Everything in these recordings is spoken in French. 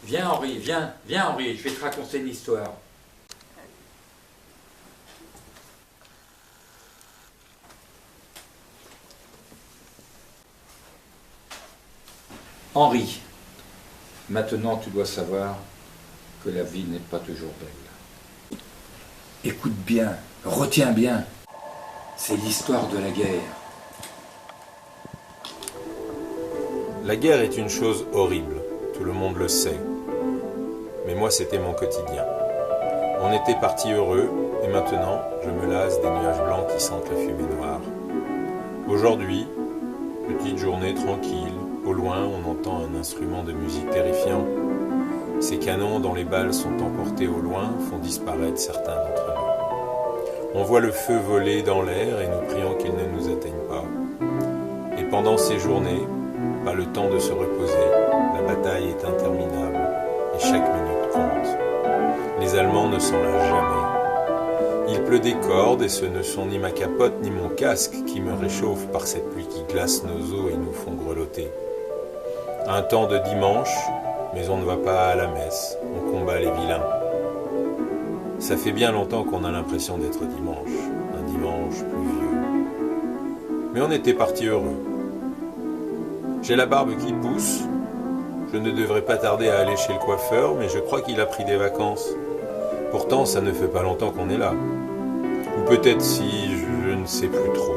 Viens Henri, viens Henri, je vais te raconter une histoire. Henri, maintenant tu dois savoir que la vie n'est pas toujours belle. Écoute bien, retiens bien, c'est l'histoire de la guerre. La guerre est une chose horrible, tout le monde le sait. Mais moi, c'était mon quotidien. On était partis heureux, et maintenant, je me lasse des nuages blancs qui sentent la fumée noire. Aujourd'hui, petite journée tranquille, au loin, on entend un instrument de musique terrifiant. Ces canons dont les balles sont emportées au loin font disparaître certains d'entre nous. On voit le feu voler dans l'air et nous prions qu'il ne nous atteigne pas. Et pendant ces journées, pas le temps de se reposer, la bataille est interminable et chaque minute compte. Les Allemands ne s'en lâchent jamais. Il pleut des cordes et ce ne sont ni ma capote ni mon casque qui me réchauffent par cette pluie qui glace nos os et nous font grelotter. Un temps de dimanche, mais on ne va pas à la messe, on combat les vilains. Ça fait bien longtemps qu'on a l'impression d'être dimanche, un dimanche pluvieux. Mais on était partis heureux. J'ai la barbe qui pousse, je ne devrais pas tarder à aller chez le coiffeur, mais je crois qu'il a pris des vacances. Pourtant, ça ne fait pas longtemps qu'on est là. Ou peut-être si, je ne sais plus trop.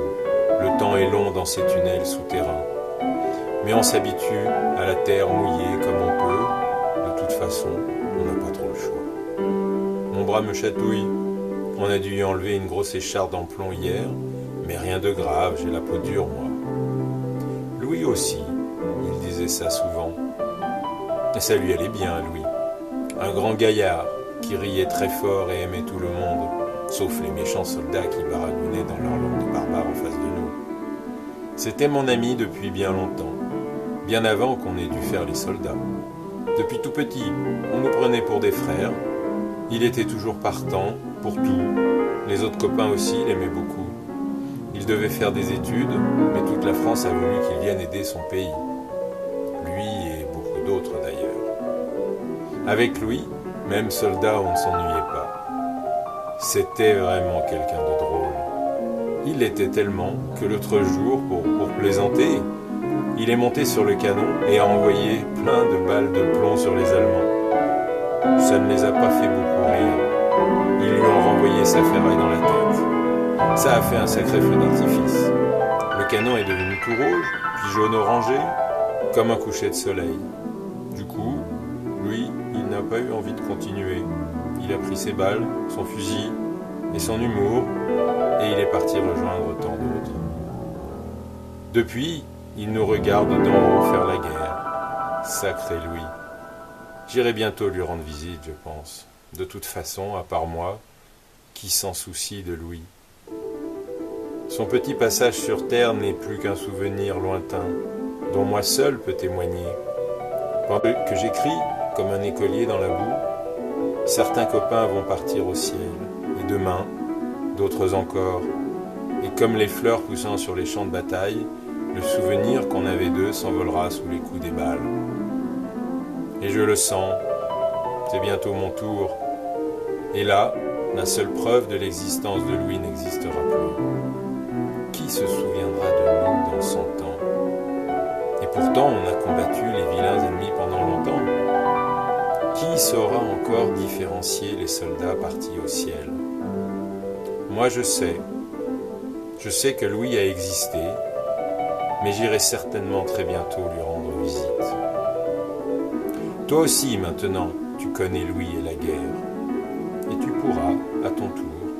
Le temps est long dans ces tunnels souterrains. Mais on s'habitue à la terre mouillée comme on peut. De toute façon, on n'a pas trop le choix. Mon bras me chatouille. On a dû y enlever une grosse écharpe en plomb hier, mais rien de grave, j'ai la peau dure, moi. Louis aussi, il disait ça souvent. Et ça lui allait bien, Louis. Un grand gaillard qui riait très fort et aimait tout le monde, sauf les méchants soldats qui baragouinaient dans leur langue de barbare en face de nous. C'était mon ami depuis bien longtemps, bien avant qu'on ait dû faire les soldats. Depuis tout petit, on nous prenait pour des frères. Il était toujours partant, pour tout. Les autres copains aussi l'aimaient beaucoup. Il devait faire des études, mais toute la France a voulu qu'il vienne aider son pays. Lui et beaucoup d'autres d'ailleurs. Avec Louis, même soldat, on ne s'ennuyait pas. C'était vraiment quelqu'un de drôle. Il l'était tellement que l'autre jour, pour plaisanter, il est monté sur le canon et a envoyé plein de balles de plomb sur les Allemands. Ça ne les a pas fait beaucoup rire. Ils lui ont renvoyé sa ferraille dans la tête. Ça a fait un sacré feu d'artifice. Le canon est devenu tout rouge, puis jaune-orangé, comme un coucher de soleil. Du coup, lui, il n'a pas eu envie de continuer. Il a pris ses balles, son fusil et son humour, et il est parti rejoindre tant d'autres. Depuis, il nous regarde d'en haut faire la guerre. Sacré Louis. J'irai bientôt lui rendre visite, je pense. De toute façon, à part moi, qui s'en soucie de Louis? Son petit passage sur terre n'est plus qu'un souvenir lointain, dont moi seul peux témoigner. Pendant que j'écris, comme un écolier dans la boue, certains copains vont partir au ciel, et demain, d'autres encore. Et comme les fleurs poussant sur les champs de bataille, le souvenir qu'on avait d'eux s'envolera sous les coups des balles. Et je le sens, c'est bientôt mon tour. Et là, la seule preuve de l'existence de Louis n'existera plus. Qui se souviendra de nous dans 100 ans? Et pourtant, on a combattu les vilains ennemis pendant longtemps. Qui saura encore différencier les soldats partis au ciel? Moi, je sais. Je sais que Louis a existé, mais j'irai certainement très bientôt lui rendre visite. Toi aussi, maintenant, tu connais Louis et la guerre, et tu pourras, à ton tour,